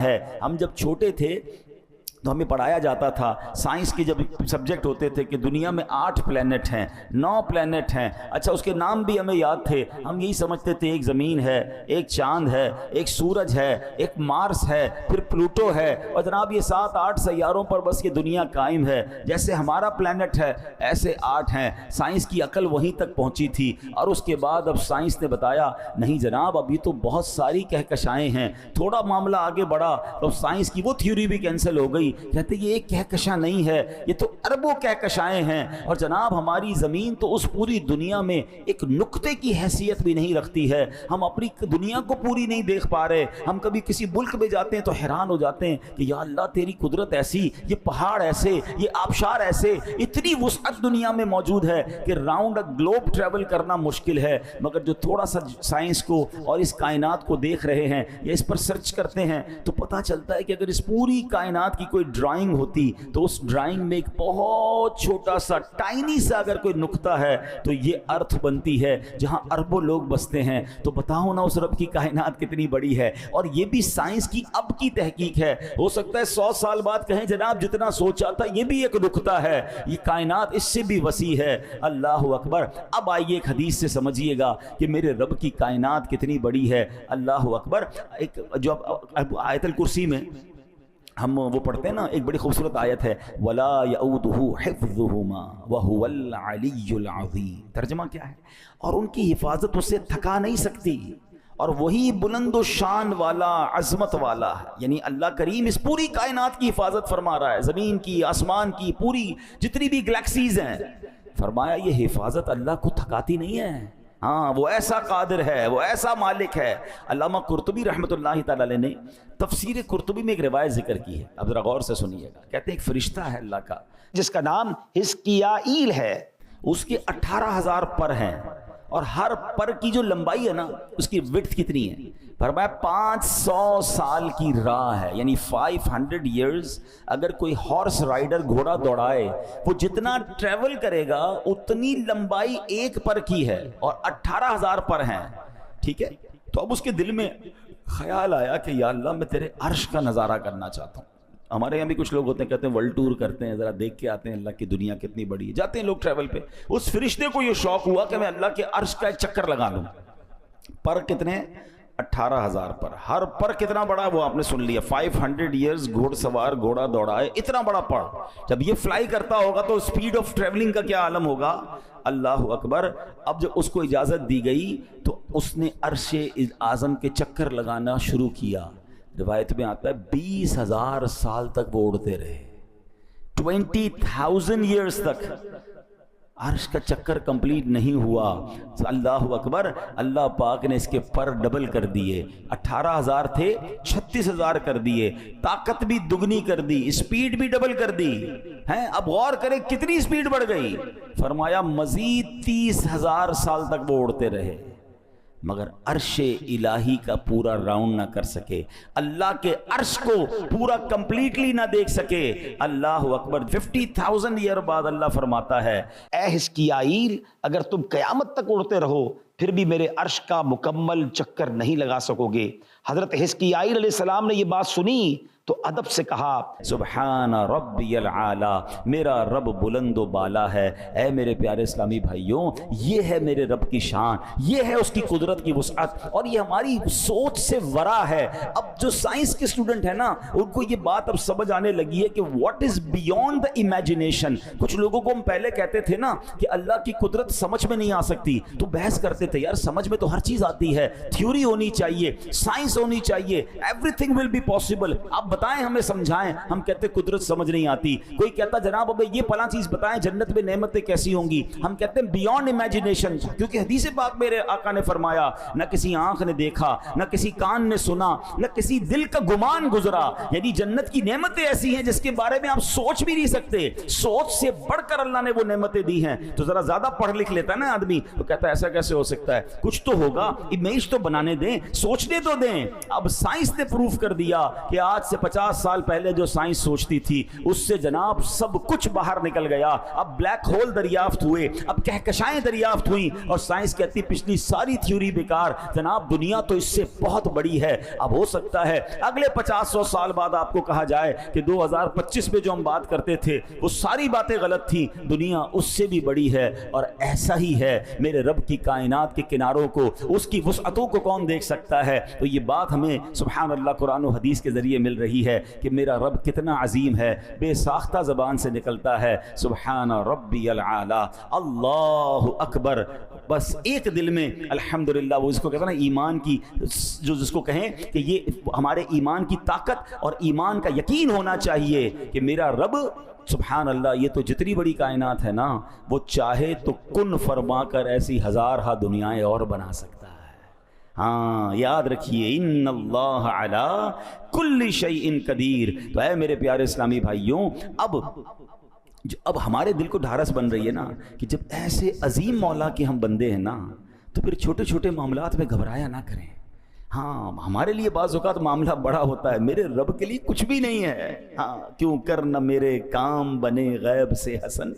ہے. ہم جب چھوٹے تھے تو ہمیں پڑھایا جاتا تھا سائنس کے جب سبجیکٹ ہوتے تھے کہ دنیا میں 8 پلینٹ ہیں 9 پلینٹ ہیں. اچھا اس کے نام بھی ہمیں یاد تھے. ہم یہی سمجھتے تھے ایک زمین ہے, ایک چاند ہے, ایک سورج ہے, ایک مارس ہے, پھر پلوٹو ہے, اور جناب یہ 7-8 سیاروں پر بس یہ دنیا قائم ہے. جیسے ہمارا پلینٹ ہے ایسے 8 ہیں. سائنس کی عقل وہیں تک پہنچی تھی, اور اس کے بعد اب سائنس نے بتایا نہیں جناب اب یہ تو بہت ساری کہکشائیں ہیں. تھوڑا معاملہ آگے بڑھا تو سائنس کی وہ تھیوری بھی کینسل ہو گئی. کہتے یہ ایک کہکشاں نہیں ہے, یہ تو اربوں کہکشائیں ہیں. اور جناب ہماری زمین تو اس پوری دنیا میں ایک نقطے کی حیثیت بھی نہیں رکھتی ہے. ہم اپنی دنیا کو پوری نہیں دیکھ پا رہے. ہم کبھی کسی ملک میں جاتے ہیں تو حیران ہو جاتے ہیں کہ یا اللہ تیری قدرت ایسی, یہ پہاڑ ایسے, یہ آبشار ایسے, اتنی وسعت دنیا میں موجود ہے کہ راؤنڈ گلوب ٹریول کرنا مشکل ہے. مگر جو تھوڑا سا سائنس کو اور اس کائنات کو دیکھ رہے ہیں یا اس پر سرچ کرتے ہیں تو پتہ چلتا ہے کہ اگر اس پوری کائنات کی کوئی ڈرائنگ ہوتی تو اس ڈرائنگ میں ایک بہت چھوٹا سا ٹائنی سا اگر کوئی نقطہ ہے تو یہ ارتھ بنتی ہے جہاں اربوں لوگ بستے ہیں. تو بتاؤ نا اس رب کی کائنات کتنی بڑی ہے. اور یہ بھی سائنس کی اب کی تحقیق ہے. ہو سکتا ہے 100 سال بعد کہیں جناب جتنا سوچا تھا یہ بھی ایک نقطہ ہے, یہ کائنات اس سے بھی وسیع ہے. اللہ اکبر. اب آئیے ایک حدیث سے سمجھیے گا کہ میرے رب کی کائنات کتنی بڑی ہے. اللہ اکبر. ایک جو آیت الکرسی میں ہم وہ پڑھتے ہیں نا, ایک بڑی خوبصورت آیت ہے وَلَا يَؤُودُهُ حِفْظُهُمَا وَهُوَ الْعَلِيُّ الْعَظِيمُ. ترجمہ کیا ہے؟ اور ان کی حفاظت اسے تھکا نہیں سکتی, اور وہی بلند و شان والا, عظمت والا ہے. یعنی اللہ کریم اس پوری کائنات کی حفاظت فرما رہا ہے, زمین کی, آسمان کی, پوری جتنی بھی گلیکسیز ہیں. فرمایا یہ حفاظت اللہ کو تھکاتی نہیں ہے. ہاں وہ ایسا قادر ہے, وہ ایسا مالک ہے. علامہ قرطبی رحمۃ اللہ تعالی علیہ نے تفسیر قرطبی میں ایک روایت ذکر کی ہے, اب ذرا غور سے سنیے گا. کہتے ہیں ایک فرشتہ ہے اللہ کا جس کا نام حزقیائیل ہے, اس کے 18,000 پر ہیں, اور ہر پر کی جو لمبائی ہے نا اس کی وڈتھ کتنی ہے؟ فرمایا 500 سال کی راہ ہے. یعنی 500 ایئرز. اگر کوئی ہارس رائڈر گھوڑا دوڑائے وہ جتنا ٹریول کرے گا اتنی لمبائی ایک پر کی ہے, اور 18,000 پر ہیں. ٹھیک ہے. تو اب اس کے دل میں خیال آیا کہ یا اللہ میں تیرے عرش کا نظارہ کرنا چاہتا ہوں. ہمارے یہاں بھی کچھ لوگ ہوتے ہیں کہتے ہیں ورلڈ ٹور کرتے ہیں, ذرا دیکھ کے آتے ہیں اللہ کی دنیا کتنی بڑی ہے. جاتے ہیں لوگ ٹریول پہ. اس فرشتے کو یہ شوق ہوا کہ میں اللہ کے عرش کا ایک چکر لگا لوں. پر کتنے؟ 18,000 پر. ہر پر کتنا بڑا وہ آپ نے سن لیا. 500 ایئرز گھوڑ سوار گھوڑا دوڑائے, اتنا بڑا پر. جب یہ فلائی کرتا ہوگا تو اسپیڈ آف ٹریولنگ کا کیا عالم ہوگا. اللہ اکبر. اب جب اس کو اجازت دی گئی تو اس نے عرش اعظم کے چکر لگانا شروع کیا. روایت میں آتا ہے 20,000 سال تک وہ اڑتے رہے. 20,000 ایئرز تک عرش کا چکر کمپلیٹ نہیں ہوا. اللہ اکبر. اللہ پاک نے اس کے پر ڈبل کر دیے. 18,000 تھے 36,000 کر دیے. طاقت بھی دگنی کر دی, اسپیڈ بھی ڈبل کر دی. ہیں اب غور کریں کتنی اسپیڈ بڑھ گئی. فرمایا مزید 30,000 سال تک وہ اڑتے رہے, مگر عرش الہی کا پورا راؤنڈ نہ کر سکے, اللہ کے عرش کو پورا کمپلیٹلی نہ دیکھ سکے. اللہ اکبر. 50,000 ایئر بعد اللہ فرماتا ہے اے حزقیائیل اگر تم قیامت تک اڑتے رہو پھر بھی میرے عرش کا مکمل چکر نہیں لگا سکو گے. حضرت حزقیائیل علیہ السلام نے یہ بات سنی تو ادب سے کہا سبحان ربی العالی, میرا رب بلند و بالا ہے. اے میرے پیارے اسلامی بھائیوں, یہ ہے میرے رب کی شان, یہ ہے اس کی قدرت کی وسعت, اور یہ ہماری سوچ سے ورا ہے. اب جو سائنس کے اسٹوڈنٹ ہیں نا ان کو یہ بات اب سمجھ آنے لگی ہے کہ what is beyond the imagination. کچھ لوگوں کو ہم پہلے کہتے تھے نا کہ اللہ کی قدرت سمجھ میں نہیں آ سکتی, تو بحث کرتے تھے یار سمجھ میں تو ہر چیز آتی ہے, تھیوری ہونی چاہیے, سائنس ہونی چاہیے, everything will be possible. آپ بتائیں, ہمیں سمجھائیں. ہم کہتے قدرت سمجھ نہیں آتی. کوئی کہتا جناب اب یہ فلاں چیز بتائیں جنت میں نعمتیں کیسی ہوں گی. ہم کہتے ہیں بیونڈ امیجنیشن, کیونکہ حدیث پاک میرے آقا نے فرمایا نہ کسی آنکھ نے دیکھا, نہ کسی کان نے سنا, نہ کسی دل کا گمان گزرا. یعنی جنت کی نعمتیں ایسی ہیں جس کے بارے میں آپ سوچ بھی نہیں سکتے. سوچ سے بڑھ کر اللہ نے وہ نعمتیں دی ہیں. تو ذرا زیادہ پڑھ لکھ لیتا ہے نا آدمی تو کہتا ہے ایسا کیسے ہو سکتا سکتا ہے، کچھ تو ہوگا، امیج تو بنانے دیں، سوچنے تو دیں۔ اب سائنس نے پروف کر دیا کہ آج سے 50 سال پہلے جو سائنس سوچتی تھی اس سے جناب سب کچھ باہر نکل گیا۔ اب بلیک ہول دریافت ہوئے، اب کہکشائیں دریافت ہوئیں، اور سائنس کہتی پچھلی ساری تھیوری بیکار، جناب دنیا تو اس سے بہت بڑی ہے۔ اب ہو سکتا ہے اگلے 50-100 سال بعد آپ کو کہا جائے کہ 2025 میں جو ہم بات کرتے تھے وہ ساری باتیں غلط تھیں، دنیا اس سے بھی بڑی ہے۔ اور ایسا ہی ہے میرے رب کی کائنات کے کناروں کو، اس کی وسعتوں کو کون دیکھ سکتا ہے؟ تو یہ بات ہمیں سبحان اللہ قرآن و حدیث کے ذریعے مل رہی ہے کہ میرا رب کتنا عظیم ہے۔ بے ساختہ زبان سے نکلتا ہے سبحان ربی العالی، اللہ اکبر، بس ایک دل میں الحمدللہ۔ وہ اس کو کہتے ہیں نا ایمان کی، جو جس کو کہیں کہ یہ ہمارے ایمان کی طاقت اور ایمان کا یقین ہونا چاہیے کہ میرا رب سبحان اللہ یہ تو جتنی بڑی کائنات ہے نا، وہ چاہے تو کن فرما کر ایسی ہزارہ دنیایں اور بنا سکتا ہے۔ ہاں یاد رکھیے ان اللہ علی کل شیء قدیر۔ تو اے میرے پیارے اسلامی بھائیوں، اب ہمارے دل کو ڈھارس بن رہی ہے نا کہ جب ایسے عظیم مولا کے ہم بندے ہیں نا، تو پھر چھوٹے چھوٹے معاملات میں گھبرایا نہ کریں۔ ہاں ہمارے لیے بعض اوقات معاملہ بڑا ہوتا ہے، میرے رب کے لیے کچھ بھی نہیں ہے۔ ہاں کیوں کر نہ میرے کام بنے غیب سے حسن،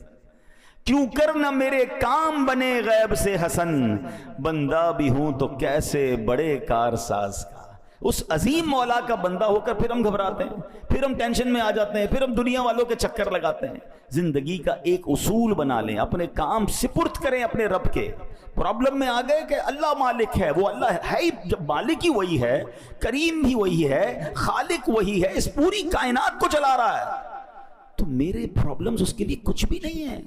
کیوں کر نہ میرے کام بنے غیب سے حسن، بندہ بھی ہوں تو کیسے بڑے کارساز کا۔ اس عظیم مولا کا بندہ ہو کر پھر ہم گھبراتے ہیں، پھر ہم ٹینشن میں آ جاتے ہیں، پھر ہم دنیا والوں کے چکر لگاتے ہیں۔ زندگی کا ایک اصول بنا لیں، اپنے کام سپرد کریں اپنے رب کے۔ پرابلم میں آ گئے کہ اللہ مالک ہے، وہ اللہ ہے ہی، جب مالک ہی وہی ہے، کریم بھی وہی ہے، خالق وہی ہے، اس پوری کائنات کو چلا رہا ہے، تو میرے پرابلمز اس کے لیے کچھ بھی نہیں ہے۔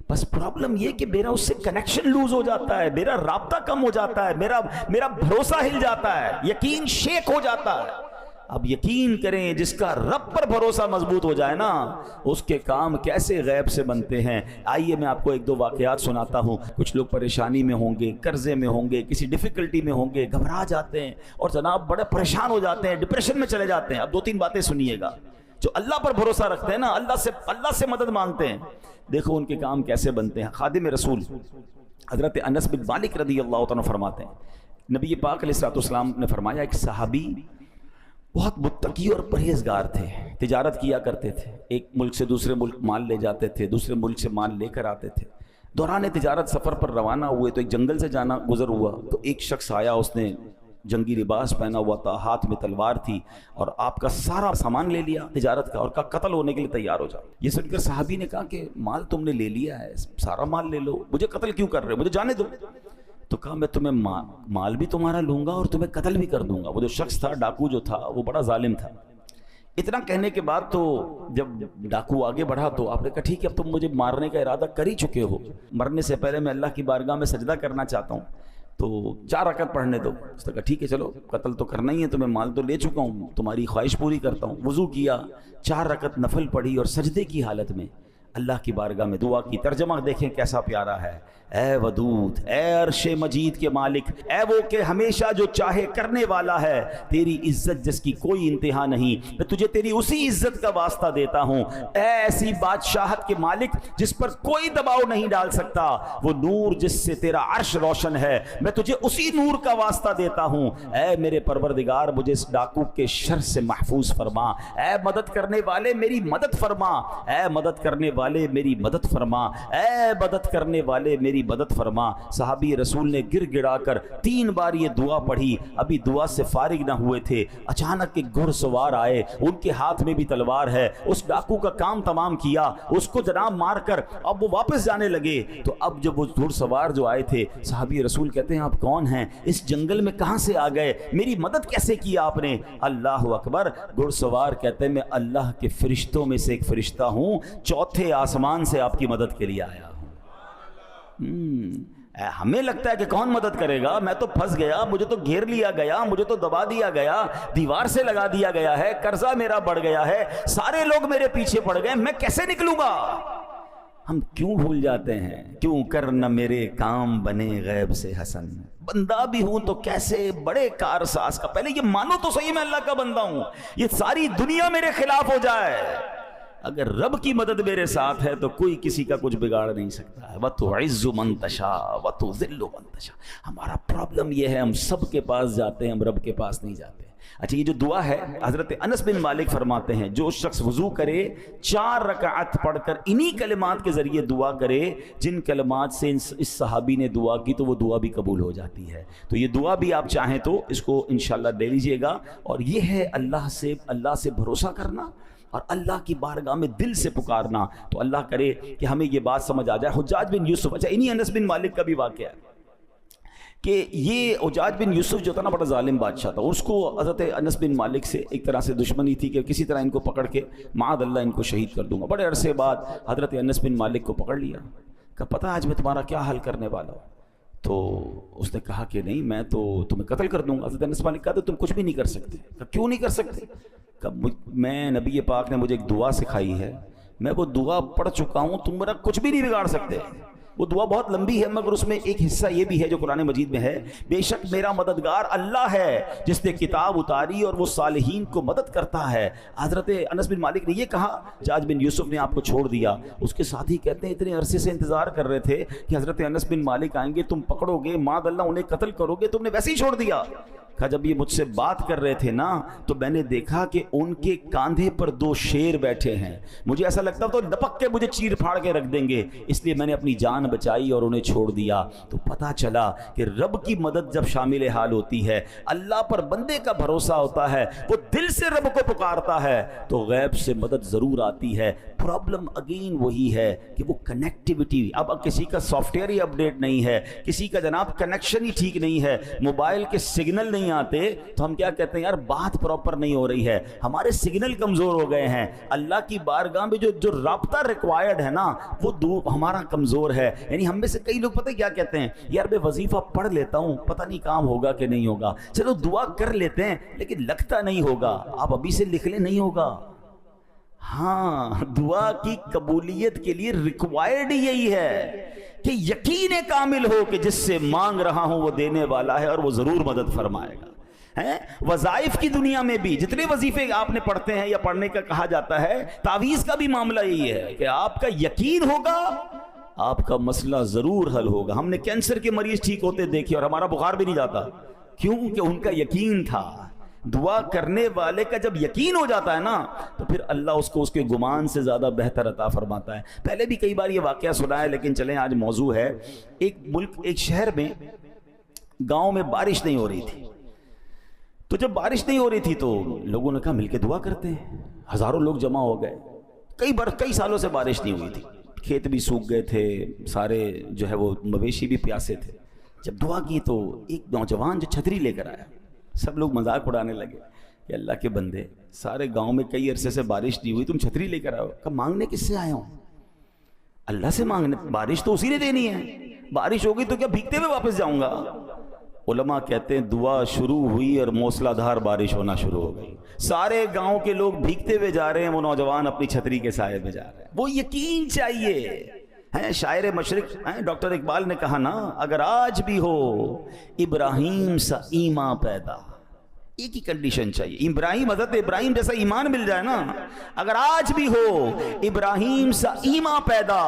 بس پرابلم یہ کہ میرا اس سے کنیکشن لوز ہو جاتا ہے، میرا رابطہ کم ہو جاتا ہے، میرا بھروسہ ہل جاتا ہے، یقین شیک ہو جاتا ہے۔ اب یقین کریں جس کا رب پر بھروسہ مضبوط ہو جائے نا، اس کے کام کیسے غیب سے بنتے ہیں۔ آئیے میں آپ کو ایک دو واقعات سناتا ہوں۔ کچھ لوگ پریشانی میں ہوں گے، قرضے میں ہوں گے، کسی ڈیفیکلٹی میں ہوں گے، گھبرا جاتے ہیں اور جناب بڑے پریشان ہو جاتے ہیں، ڈپریشن میں چلے جاتے ہیں۔ اب 2-3 باتیں سنیے گا۔ جو اللہ پر بھروسہ رکھتے ہیں نا، اللہ سے مدد مانگتے ہیں، دیکھو ان کے کام کیسے بنتے ہیں۔ خادم رسول حضرت انس بن مالک رضی اللہ عنہ فرماتے ہیں، نبی پاک علیہ الصلوۃ والسلام نے فرمایا ایک صحابی بہت متقی اور پرہیزگار تھے، تجارت کیا کرتے تھے، ایک ملک سے دوسرے ملک مال لے جاتے تھے، دوسرے ملک سے مال لے کر آتے تھے۔ دوران تجارت سفر پر روانہ ہوئے تو ایک جنگل سے جانا گزر ہوا، تو ایک شخص آیا، اس نے جنگی لباس پہنا ہوا تھا، ہاتھ میں تلوار تھی، اور آپ کا سارا سامان لے لیا تجارت کا، اور کہا قتل ہونے کے لیے تیار ہو جاؤ۔ یہ سن کر صحابی نے کہا کہ مال تم نے لے لیا ہے، سارا مال لے لو، مجھے قتل کیوں کر رہے ہو، مجھے جانے دو۔ تو کہا میں تمہیں مال بھی تمہارا لوں گا اور تمہیں قتل بھی کر دوں گا۔ وہ جو شخص تھا، ڈاکو جو تھا، وہ بڑا ظالم تھا۔ اتنا کہنے کے بعد تو جب ڈاکو آگے بڑھا تو آپ نے کہا ٹھیک ہے اب تم مجھے مارنے کا ارادہ کر ہی چکے ہو، مرنے سے پہلے میں اللہ کی بارگاہ میں سجدہ کرنا چاہتا ہوں، تو 4 رکعت پڑھنے دو۔ اس نے کہا ٹھیک ہے چلو، قتل تو کرنا ہی ہے، تمہیں مال تو لے چکا ہوں، تمہاری خواہش پوری کرتا ہوں۔ وضو کیا، 4 رکعت نفل پڑھی، اور سجدے کی حالت میں اللہ کی بارگاہ میں دعا کی۔ ترجمہ دیکھیں کیسا پیارا ہے، اے ودود، اے عرش مجید کے مالک، اے وہ کہ ہمیشہ جو چاہے کرنے والا ہے، تیری عزت جس کی کوئی انتہا نہیں، میں تجھے تیری اسی عزت کا واسطہ دیتا ہوں۔ اے ایسی بادشاہت کے مالک جس پر کوئی دباؤ نہیں ڈال سکتا، وہ نور جس سے تیرا عرش روشن ہے، میں تجھے اسی نور کا واسطہ دیتا ہوں۔ اے میرے پروردگار مجھے اس ڈاکو کے شر سے محفوظ فرما، اے مدد کرنے والے میری مدد فرما، اے مدد کرنے والے میری مدد فرما، اے مدد کرنے والے میری مدد فرما۔ صحابی رسول نے گر گڑا کر 3 بار یہ دعا پڑھی، ابھی دعا سے فارغ نہ ہوئے تھے، اچانک ایک گھڑ سوار آئے، ان کے ہاتھ میں بھی تلوار ہے، اس ڈاکو کا کام تمام کیا، اس کو جناب مار کر اب وہ واپس جانے لگے۔ تو اب جب وہ گھڑ سوار جو آئے تھے، صحابی رسول کہتے ہیں آپ کون ہیں، اس جنگل میں کہاں سے آ گئے، میری مدد کیسے کی آپ نے؟ اللہ اکبر۔ گھڑ سوار کہتے ہیں میں اللہ کے فرشتوں میں سے ایک فرشتہ ہوں، 4 آسمان سے آپ کی مدد کے لیے آیا ہوں۔ ہمیں لگتا ہے کہ کون مدد کرے گا، میں تو پھنس گیا، مجھے تو گھیر لیا گیا، مجھے تو دبا دیا گیا، دیوار سے لگا دیا گیا ہے، قرضہ میرا بڑھ گیا ہے، سارے لوگ میرے پیچھے پڑ گئے، میں کیسے نکلوں گا؟ ہم کیوں بھول جاتے ہیں، کیوں کر نہ میرے کام بنے غیب سے حسن، بندہ بھی ہوں تو کیسے بڑے کارساز کا۔ پہلے یہ مانو تو صحیح میں اللہ کا بندہ ہوں، یہ ساری دنیا میرے خلاف ہو جائے، اگر رب کی مدد میرے ساتھ ہے تو کوئی کسی کا کچھ بگاڑ نہیں سکتا ہے. وَتُعِزُّ مَن تَشَاءُ وَتُذِلُّ مَن تَشَاءُ. ہمارا پرابلم یہ ہے ہم سب کے پاس جاتے ہیں, ہم رب کے پاس نہیں جاتے. اچھا, یہ جو دعا ہے حضرت انس بن مالک فرماتے ہیں جو شخص وضو کرے 4 رکعت پڑھ کر انہی کلمات کے ذریعے دعا کرے جن کلمات سے اس صحابی نے دعا کی, تو وہ دعا بھی قبول ہو جاتی ہے. تو یہ دعا بھی آپ چاہیں تو اس کو انشاءاللہ لے لیجئے گا. اور یہ ہے اللہ سے بھروسہ کرنا اور اللہ کی بارگاہ میں دل سے پکارنا. تو اللہ کرے کہ ہمیں یہ بات سمجھ آ جائے. حجاج بن یوسف, اچھا انہی انس بن مالک کا بھی واقعہ ہے کہ یہ حجاج بن یوسف جو تھا نا بڑا ظالم بادشاہ تھا. اس کو حضرت انس بن مالک سے ایک طرح سے دشمنی تھی کہ کسی طرح ان کو پکڑ کے معاذ اللہ ان کو شہید کر دوں گا. بڑے عرصے بعد حضرت انس بن مالک کو پکڑ لیا, کہا پتہ آج میں تمہارا کیا حل کرنے والا ہوں. تو اس نے کہا کہ نہیں, میں تو تمہیں قتل کر دوں گا. حضرت انس مالک کہا تو تم کچھ بھی نہیں کر سکتے. کہا کیوں نہیں کر سکتے؟ کہا میں نبی پاک نے مجھے ایک دعا سکھائی ہے, میں وہ دعا پڑھ چکا ہوں, تم میرا کچھ بھی نہیں بگاڑ سکتے. وہ دعا بہت لمبی ہے مگر اس میں ایک حصہ یہ بھی ہے جو قرآن مجید میں ہے, بے شک میرا مددگار اللہ ہے جس نے کتاب اتاری اور وہ صالحین کو مدد کرتا ہے. حضرت انس بن مالک نے یہ کہا, حجاج بن یوسف نے آپ کو چھوڑ دیا. اس کے ساتھی کہتے ہیں اتنے عرصے سے انتظار کر رہے تھے کہ حضرت انس بن مالک آئیں گے, تم پکڑو گے, معاذ اللہ انہیں قتل کرو گے, تم نے ویسے ہی چھوڑ دیا. کہا جب یہ مجھ سے بات کر رہے تھے نا تو میں نے دیکھا کہ ان کے کاندھے پر 2 شیر بیٹھے ہیں, مجھے ایسا لگتا تو لپک کے مجھے چیر پھاڑ کے رکھ دیں گے, اس لیے میں نے اپنی جان بچائی اور انہیں چھوڑ دیا. تو پتہ چلا کہ رب کی مدد جب شامل حال ہوتی ہے, اللہ پر بندے کا بھروسہ ہوتا ہے, وہ دل سے رب کو پکارتا ہے تو غیب سے مدد ضرور آتی ہے. پرابلم اگین وہی ہے کہ وہ کنیکٹیوٹی, اب کسی کا سافٹ ویئر ہی اپڈیٹ نہیں ہے, کسی کا جناب کنیکشن ہی ٹھیک نہیں ہے, موبائل کے سگنل نہیں آتے, تو ہم کیا کہتے ہیں یار بات پراپر نہیں ہو رہی ہے, ہمارے سگنل کمزور ہو گئے ہیں. اللہ کی بارگاہ میں جو رابطہ ریکوائرڈ ہے نا وہ ہمارا کمزور ہے. یعنی ہم میں سے کئی لوگ پتہ کیا کہتے ہیں, یار میں وظیفہ پڑھ لیتا ہوں, پتہ نہیں کام ہوگا کہ نہیں ہوگا, چلو دعا کر لیتے ہیں لیکن لگتا نہیں ہوگا. آپ ابھی سے لکھ لیں نہیں ہوگا. ہاں, دعا کی قبولیت کے لیے ریکوائرڈ یہی ہے کہ یقین کامل ہو کہ جس سے مانگ رہا ہوں وہ دینے والا ہے اور وہ ضرور مدد فرمائے گا. وظائف کی دنیا میں بھی جتنے وظیفے آپ نے پڑھتے ہیں یا پڑھنے کا کہا جاتا ہے, تعویذ کا بھی معاملہ یہی ہے کہ آپ کا یقین ہوگا آپ کا مسئلہ ضرور حل ہوگا. ہم نے کینسر کے مریض ٹھیک ہوتے دیکھے اور ہمارا بخار بھی نہیں جاتا, کیوں کہ ان کا یقین تھا. دعا کرنے والے کا جب یقین ہو جاتا ہے نا تو پھر اللہ اس کو اس کے گمان سے زیادہ بہتر عطا فرماتا ہے. پہلے بھی کئی بار یہ واقعہ سنا ہے لیکن چلیں آج موضوع ہے. ایک شہر میں گاؤں میں بارش نہیں ہو رہی تھی, تو جب بارش نہیں ہو رہی تھی تو لوگوں نے کہا مل کے دعا کرتے ہیں. ہزاروں لوگ جمع ہو گئے. کئی سالوں سے بارش نہیں ہوئی تھی, کھیت بھی سوکھ گئے تھے, سارے جو ہے وہ مویشی بھی پیاسے تھے. جب دعا کی تو ایک نوجوان جو چھتری لے کر آیا, سب لوگ مذاق اڑانے لگے کہ اللہ کے بندے, سارے گاؤں میں کئی عرصے سے بارش نہیں ہوئی, تم چھتری لے کر آؤ. کہ مانگنے کس سے آیا ہوں؟ اللہ سے مانگنے. بارش تو اسی نے دینی ہے, بارش ہوگی تو کیا بھیگتے ہوئے واپس جاؤں گا؟ علماء کہتے ہیں دعا شروع ہوئی اور موسلا دھار بارش ہونا شروع ہو گئی. سارے گاؤں کے لوگ بھیگتے ہوئے جا رہے ہیں, وہ نوجوان اپنی چھتری کے سائے میں جا رہے ہیں. وہ یقین چاہیے. شاعر مشرق ڈاکٹر اقبال نے کہا نا, اگر آج بھی ہو ابراہیم سا ایمان پیدا, ایک ہی کنڈیشن چاہیے, حضرت ابراہیم جیسا ایمان مل جائے نا. اگر آج بھی ہو ابراہیم سا ایمان پیدا,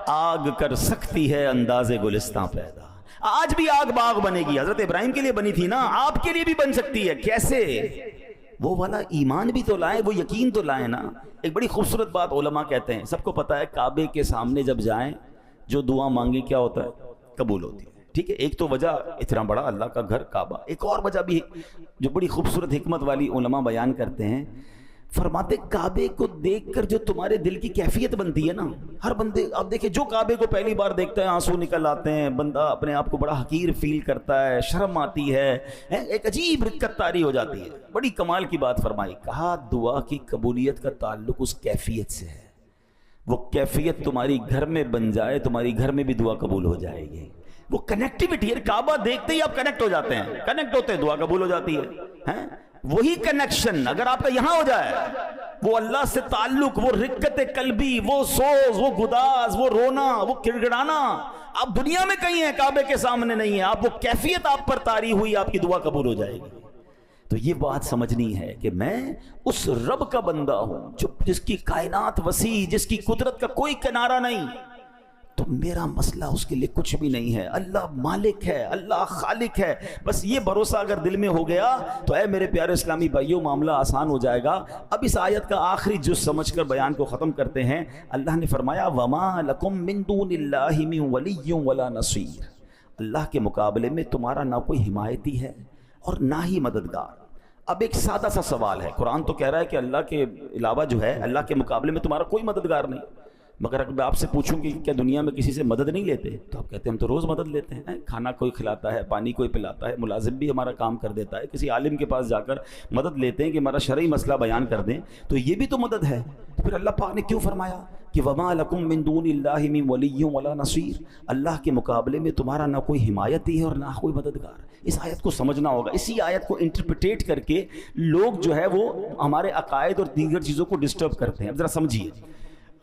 آگ کر سکتی ہے انداز گلستان پیدا. آج بھی آگ باغ بنے گی, حضرت ابراہیم کے لیے بنی تھی نا, آپ کے لیے بھی بن سکتی ہے. کیسے؟ وہ والا ایمان بھی تو لائیں, وہ یقین تو لائیں نا. ایک بڑی خوبصورت بات علماء کہتے ہیں, سب کو پتہ ہے کعبے کے سامنے جب جائیں جو دعا مانگی کیا ہوتا ہے؟ قبول ہوتی ہے. ٹھیک ہے, ایک تو وجہ اتنا بڑا اللہ کا گھر کعبہ, ایک اور وجہ بھی جو بڑی خوبصورت حکمت والی علماء بیان کرتے ہیں. فرماتے کعبے کو دیکھ کر جو تمہارے دل کی کیفیت بنتی ہے نا, ہر بندے آپ دیکھیں جو کعبے کو پہلی بار دیکھتا ہے آنسو نکل آتے ہیں, بندہ اپنے آپ کو بڑا حقیر فیل کرتا ہے, شرم آتی ہے, ایک عجیب رکت طاری ہو جاتی ہے. بڑی کمال کی بات فرمائی, کہا دعا کی قبولیت کا تعلق اس کیفیت سے ہے. وہ کیفیت تمہاری گھر میں بن جائے, تمہاری گھر میں بھی دعا قبول ہو جائے گی. وہ کنیکٹیوٹی ہے, کعبہ دیکھتے ہی آپ کنیکٹ ہو جاتے ہیں, کنیکٹ ہوتے ہیں دعا قبول ہو جاتی ہے. وہی کنیکشن اگر آپ کا یہاں ہو جائے, وہ اللہ سے تعلق, وہ رکت قلبی, وہ سوز, وہ گداز, وہ رونا, وہ گڑگڑانا, آپ دنیا میں کہیں ہیں, کعبے کے سامنے نہیں ہیں, آپ وہ کیفیت آپ پر طاری ہوئی, آپ کی دعا قبول ہو جائے گی. تو یہ بات سمجھنی ہے کہ میں اس رب کا بندہ ہوں جس کی کائنات وسیع، جس کی قدرت کا کوئی کنارہ نہیں، تو میرا مسئلہ اس کے لیے کچھ بھی نہیں ہے. اللہ مالک ہے، اللہ خالق ہے. بس یہ بھروسہ اگر دل میں ہو گیا تو اے میرے پیارے اسلامی بھائیوں معاملہ آسان ہو جائے گا. اب اس آیت کا آخری جز سمجھ کر بیان کو ختم کرتے ہیں. اللہ نے فرمایا وَمَا لَكُم مِّن دُونِ اللَّهِ مِن وَلِيٌّ وَلَا نَصِيرٌ. اللہ کے مقابلے میں تمہارا نہ کوئی حمایتی ہے اور نہ ہی مددگار. اب ایک سادہ سا سوال ہے، قرآن تو کہہ رہا ہے کہ اللہ کے علاوہ جو ہے، اللہ کے مقابلے میں تمہارا کوئی مددگار نہیں، مگر اگر میں آپ سے پوچھوں کہ کیا دنیا میں کسی سے مدد نہیں لیتے، تو آپ کہتے ہیں ہم تو روز مدد لیتے ہیں. کھانا کوئی کھلاتا ہے، پانی کوئی پلاتا ہے، ملازم بھی ہمارا کام کر دیتا ہے، کسی عالم کے پاس جا کر مدد لیتے ہیں کہ ہمارا شرعی مسئلہ بیان کر دیں، تو یہ بھی تو مدد ہے. تو پھر اللہ پاک نے کیوں فرمایا کہ وَمَا لَكُم مِّن دُونِ اللَّهِ مِن وَلِيٌّ وَلَا نَصِيرٌ. اللہ کے مقابلے میں تمہارا نہ کوئی حمایتی ہے اور نہ کوئی مددگار. اس آیت کو سمجھنا ہوگا. اسی آیت کو انٹرپریٹ کر کے لوگ جو ہے وہ ہمارے عقائد اور دیگر چیزوں کو ڈسٹرب کرتے ہیں. اب ذرا سمجھیے،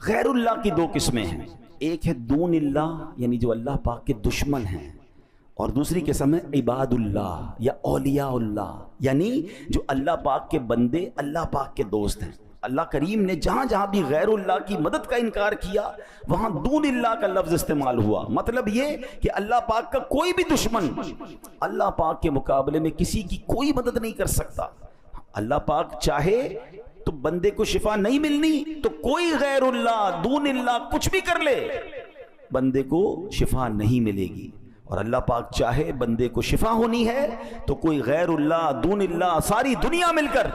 غیر اللہ کی دو قسمیں ہیں. ایک ہے دون اللہ، یعنی جو اللہ پاک کے دشمن ہیں، اور دوسری قسم ہے عباد اللہ یا اولیاء اللہ، یعنی جو اللہ پاک کے بندے، اللہ پاک کے دوست ہیں. اللہ کریم نے جہاں جہاں بھی غیر اللہ کی مدد کا انکار کیا وہاں دون اللہ کا لفظ استعمال ہوا. مطلب یہ کہ اللہ پاک کا کوئی بھی دشمن اللہ پاک کے مقابلے میں کسی کی کوئی مدد نہیں کر سکتا. اللہ پاک چاہے تو بندے کو شفا نہیں ملنی تو کوئی غیر اللہ دون اللہ کچھ بھی کر لے، بندے کو شفا نہیں ملے گی. اور اللہ پاک چاہے بندے کو شفا ہونی ہے تو کوئی غیر اللہ دون اللہ ساری دنیا مل کر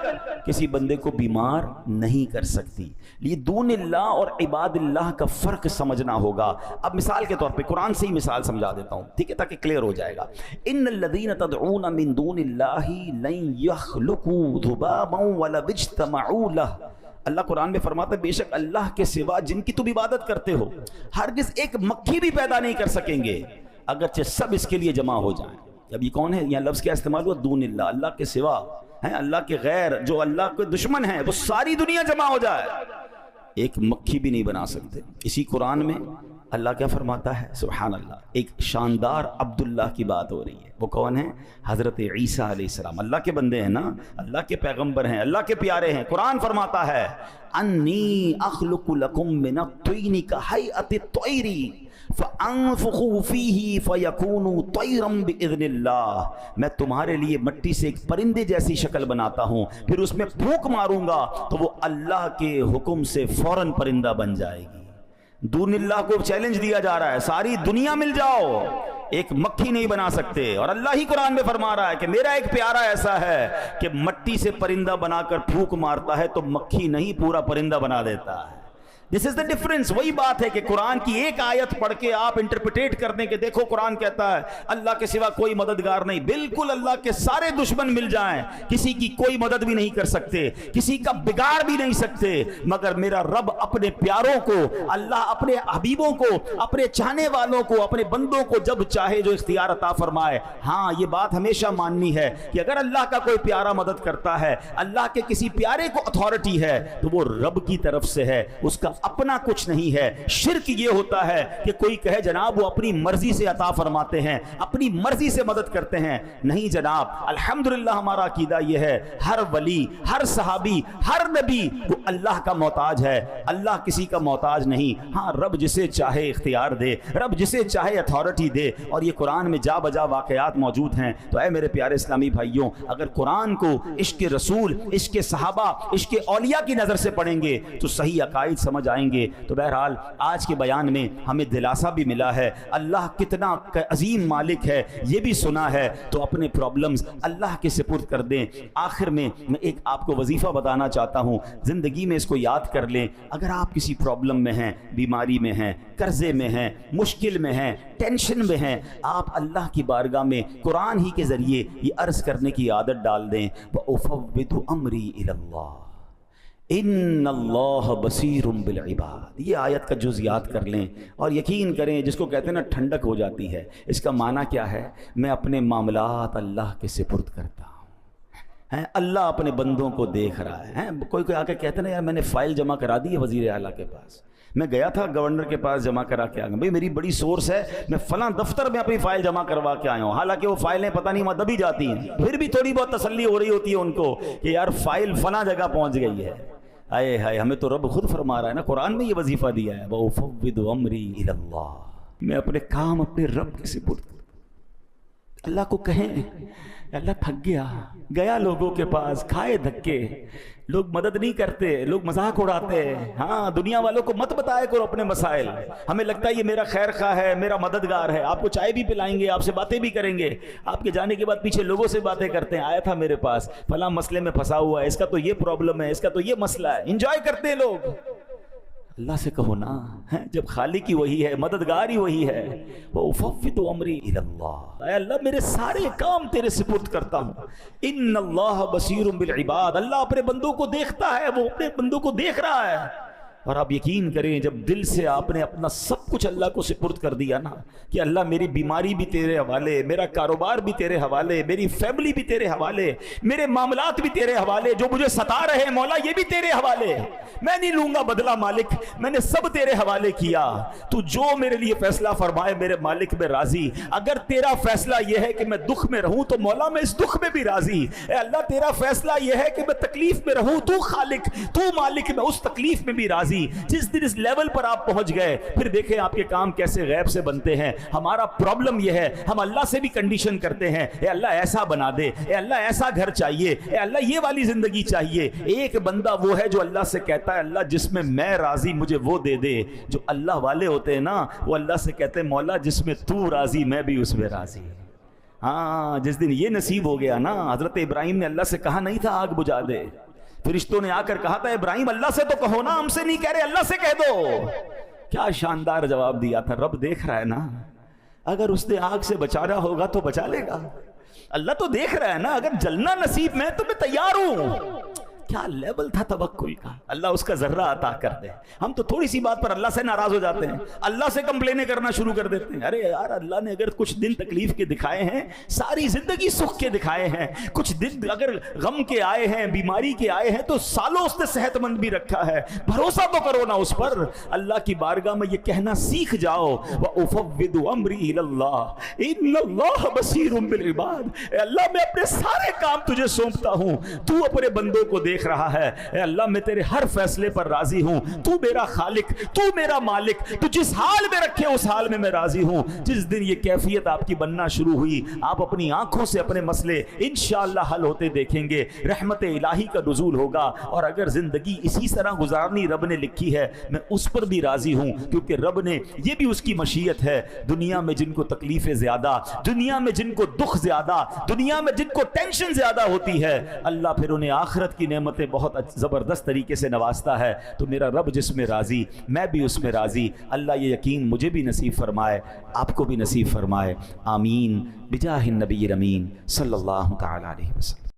کسی بندے کو بیمار نہیں کر سکتی. یہ دون اللہ اور عباد اللہ کا فرق سمجھنا ہوگا. اب مثال کے طور پہ قرآن سے ہی مثال سمجھا دیتا ہوں، ٹھیک ہے، تاکہ کلیئر ہو جائے گا. ان الذین تدعون من دون اللہ لن یخلقوا ذبابا ولو اجتمعوا لہ. اللہ قرآن میں فرماتا ہے بے شک اللہ کے سوا جن کی تم عبادت کرتے ہو ہرگز ایک مکھی بھی پیدا نہیں کر سکیں گے اگرچہ سب اس کے لیے جمع ہو جائیں. اب یہ کون ہے؟ یہاں لفظ کیا استعمال ہوا؟ دون اللہ، اللہ کے سوا ہیں، اللہ کے غیر جو اللہ کے دشمن ہیں وہ ساری دنیا جمع ہو جائے ایک مکھی بھی نہیں بنا سکتے. اسی قرآن میں اللہ کیا فرماتا ہے؟ سبحان اللہ، ایک شاندار عبداللہ کی بات ہو رہی ہے. وہ کون ہے؟ حضرت عیسیٰ علیہ السلام. اللہ کے بندے ہیں نا، اللہ کے پیغمبر ہیں، اللہ کے پیارے ہیں. قرآن فرماتا ہے انی اخلق لکم من الطین کہیئۃ الطیر فانفخ فیہ فیکون طیرا باذن اللہ. میں تمہارے لیے مٹی سے ایک پرندے جیسی شکل بناتا ہوں، پھر اس میں پھونک ماروں گا تو وہ اللہ کے حکم سے فوراً پرندہ بن جائے گی. دون اللہ کو چیلنج دیا جا رہا ہے ساری دنیا مل جاؤ، ایک مکھی نہیں بنا سکتے. اور اللہ ہی قرآن میں فرما رہا ہے کہ میرا ایک پیارا ایسا ہے کہ مٹی سے پرندہ بنا کر پھونک مارتا ہے تو مکھی نہیں پورا پرندہ بنا دیتا ہے. دس از دا ڈفرنس. وہی بات ہے کہ قرآن کی ایک آیت پڑھ کے آپ انٹرپریٹ کر دیں کہ دیکھو قرآن کہتا ہے اللہ کے سوا کوئی مددگار نہیں. بالکل اللہ کے سارے دشمن مل جائیں کسی کی کوئی مدد بھی نہیں کر سکتے، کسی کا بگاڑ بھی نہیں سکتے، مگر میرا رب اپنے پیاروں کو، اللہ اپنے حبیبوں کو، اپنے چاہنے والوں کو، اپنے بندوں کو جب چاہے جو اختیار عطا فرمائے. ہاں یہ بات ہمیشہ ماننی ہے کہ اگر اللہ کا کوئی پیارا مدد کرتا ہے، اللہ کے کسی پیارے کو اتھارٹی ہے تو وہ رب کی طرف سے ہے، اس کا اپنا کچھ نہیں ہے. شرک یہ ہوتا ہے کہ کوئی کہے جناب وہ اپنی مرضی سے عطا فرماتے ہیں، اپنی مرضی سے مدد کرتے ہیں. نہیں جناب، الحمدللہ ہمارا عقیدہ یہ ہے ہر ولی، ہر صحابی، ہر نبی وہ اللہ کا محتاج ہے، اللہ کسی کا محتاج نہیں. ہاں رب جسے چاہے اختیار دے، رب جسے چاہے اتھارٹی دے. اور یہ قرآن میں جا بجا واقعات موجود ہیں. تو اے میرے پیارے اسلامی بھائیوں، اگر قرآن کو عشق رسول، عشق صحابہ، عشق اولیاء کی نظر سے پڑھیں گے تو صحیح عقائد سمجھ آئیں گے. تو بہرحال آج کے بیان میں ہمیں دلاسا بھی ملا ہے، اللہ کتنا عظیم مالک ہے یہ بھی سنا ہے. تو اپنے پرابلمز اللہ کے سپرد کر دیں. آخر میں ایک آپ کو وظیفہ بتانا چاہتا ہوں، زندگی میں اس کو یاد کر لیں. اگر آپ کسی پرابلم میں ہیں، بیماری میں ہیں، قرضے میں ہیں، مشکل میں ہیں، ٹینشن میں ہیں، آپ اللہ کی بارگاہ میں قرآن ہی کے ذریعے یہ عرض کرنے کی عادت ڈال دیں وَأُفَوِّضُ أَمْرِي إِلَى اللَّهِ ان اللہ بصیر بالعباد. یہ آیت کا جز یاد کر لیں اور یقین کریں، جس کو کہتے ہیں نا ٹھنڈک ہو جاتی ہے. اس کا معنی کیا ہے؟ میں اپنے معاملات اللہ کے سپرد کرتا ہوں. ہیں اللہ اپنے بندوں کو دیکھ رہا ہے. کوئی آ کے کہتے نا یار میں نے فائل جمع کرا دی ہے وزیر اعلیٰ کے پاس, میں گیا تھا گورنر کے پاس جمع کرا کے آ گیا, بھائی میری بڑی سورس ہے, میں فلاں دفتر میں اپنی فائل جمع کروا کے آیا ہوں, حالانکہ وہ فائلیں پتہ نہیں وہاں دبی جاتی ہیں, پھر بھی تھوڑی بہت تسلی ہو رہی ہوتی ہے ان کو کہ یار فائل فلاں جگہ پہنچ گئی ہے. آئے ہائے, ہمیں تو رب خود فرما رہا ہے نا, قرآن میں یہ وظیفہ دیا ہے, وَأُفَوِّضُ أَمْرِي إِلَى اللَّهِ, میں اپنے کام اپنے رب کے سپرد. اللہ کو کہیں اللہ تھک گیا لوگوں کے پاس, کھائے دھکے, لوگ مدد نہیں کرتے, لوگ مذاق اڑاتے ہیں. ہاں دنیا والوں کو مت بتائے کرو اپنے مسائل, ہمیں لگتا ہے یہ میرا خیر خواہ ہے, میرا مددگار ہے, آپ کو چائے بھی پلائیں گے, آپ سے باتیں بھی کریں گے, آپ کے جانے کے بعد پیچھے لوگوں سے باتیں کرتے ہیں, آیا تھا میرے پاس فلاں مسئلے میں پھنسا ہوا ہے, اس کا تو یہ پرابلم ہے, اس کا تو یہ مسئلہ ہے, انجوائے کرتے ہیں لوگ. اللہ سے کہو نا, جب خالق ہی وہی ہے, مددگار ہی وہی ہے, وَأُفَوِّضُ أَمْرِي إِلَى اللَّهِ, اے اللہ میرے سارے کام تیرے سپرد کرتا ہوں. ان اللہ بصیر بالعباد, اللہ اپنے بندوں کو دیکھتا ہے, وہ اپنے بندوں کو دیکھ رہا ہے. اور آپ یقین کریں جب دل سے آپ نے اپنا سب کچھ اللہ کو سپرد کر دیا نا, کہ اللہ میری بیماری بھی تیرے حوالے, میرا کاروبار بھی تیرے حوالے, میری فیملی بھی تیرے حوالے, میرے معاملات بھی تیرے حوالے, جو مجھے ستا رہے مولا یہ بھی تیرے حوالے, میں نہیں لوں گا بدلہ مالک, میں نے سب تیرے حوالے کیا, تو جو میرے لیے فیصلہ فرمائے میرے مالک میں راضی. اگر تیرا فیصلہ یہ ہے کہ میں دکھ میں رہوں تو مولا میں اس دکھ میں بھی راضی. اے اللہ تیرا فیصلہ یہ ہے کہ میں تکلیف میں رہوں, تو خالق تو مالک, میں اس تکلیف میں بھی راضی. جس دن اس لیول پر آپ پہنچ گئے پھر دیکھیں آپ کے کام کیسے غیب سے بنتے ہیں. ہمارا پرابلم یہ ہے ہم اللہ سے بھی کنڈیشن کرتے ہیں, اے اللہ ایسا بنا دے, اے اللہ ایسا گھر چاہیے, اے اللہ یہ والی زندگی چاہیے. ایک بندہ وہ ہے جو اللہ سے کہتا ہے اللہ جس میں میں راضی مجھے وہ دے دے. جو اللہ والے ہوتے ہیں نا وہ اللہ سے کہتے ہیں مولا جس میں تو راضی میں بھی اس میں راضی. ہاں جس دن یہ نصیب ہو گیا نا, حضرت ابراہیم نے اللہ سے کہا نہیں تھا آگ بجھا دے, فرشتوں نے آ کر کہا تھا ابراہیم اللہ سے تو کہو نا, ہم سے نہیں کہہ رہے, اللہ سے کہہ دو. کیا شاندار جواب دیا تھا. رب دیکھ رہا ہے نا, اگر اس نے آگ سے بچانا ہوگا تو بچا لے گا. اللہ تو دیکھ رہا ہے نا, اگر جلنا نصیب میں تو میں تیار ہوں. کیا لیول تھا توکل کا, اللہ اس کا ذرہ عطا کر دے. ہم تو تھوڑی سی بات پر اللہ سے ناراض ہو جاتے ہیں, اللہ سے کمپلینیں کرنا شروع کر دیتے ہیں. ارے یار اللہ نے اگر کچھ دن تکلیف کے دکھائے ہیں, ساری زندگی سکھ کے دکھائے ہیں, کچھ دن اگر غم کے آئے ہیں, بیماری کے آئے ہیں, تو سالوں اس نے صحت مند بھی رکھا ہے. بھروسہ تو کرو نا اس پر. اللہ کی بارگاہ میں یہ کہنا سیکھ جاؤ وَأُفَوِّضُ أَمْرِي إِلَى اللَّهِ إِنَّ اللَّهَ بَصِيرٌ بِالْعِبَادِ. اے اللہ میں اپنے سارے کام تجھے سونپتا ہوں, تو اپنے بندوں کو دیکھ رہا ہے. اے اللہ میں تیرے ہر فیصلے پر راضی ہوں, تو میرا خالق, تو میرا مالک, تو جس حال میں رکھے اس حال میں میں راضی ہوں. جس دن یہ کیفیت آپ کی بننا شروع ہوئی, آپ اپنی آنکھوں سے اپنے مسئلے انشاءاللہ حل ہوتے دیکھیں گے, رحمت الہی کا نزول ہوگا. اور اگر زندگی اسی طرح گزارنی رب نے لکھی ہے میں اس پر بھی راضی ہوں, کیونکہ رب نے یہ بھی اس کی مشیت ہے. دنیا میں جن کو تکلیفیں زیادہ, دنیا میں جن کو دکھ زیادہ, دنیا میں جن کو ٹینشن زیادہ ہوتی ہے, اللہ پھر انہیں آخرت کی نعمتیں بہت زبردست طریقے سے نوازتا ہے. تو میرا رب جس میں راضی میں بھی اس میں راضی. اللہ یہ یقین مجھے بھی نصیب فرمائے, آپ کو بھی نصیب فرمائے. آمین بجاہ النبی الامین صلی اللہ تعالی علیہ وسلم.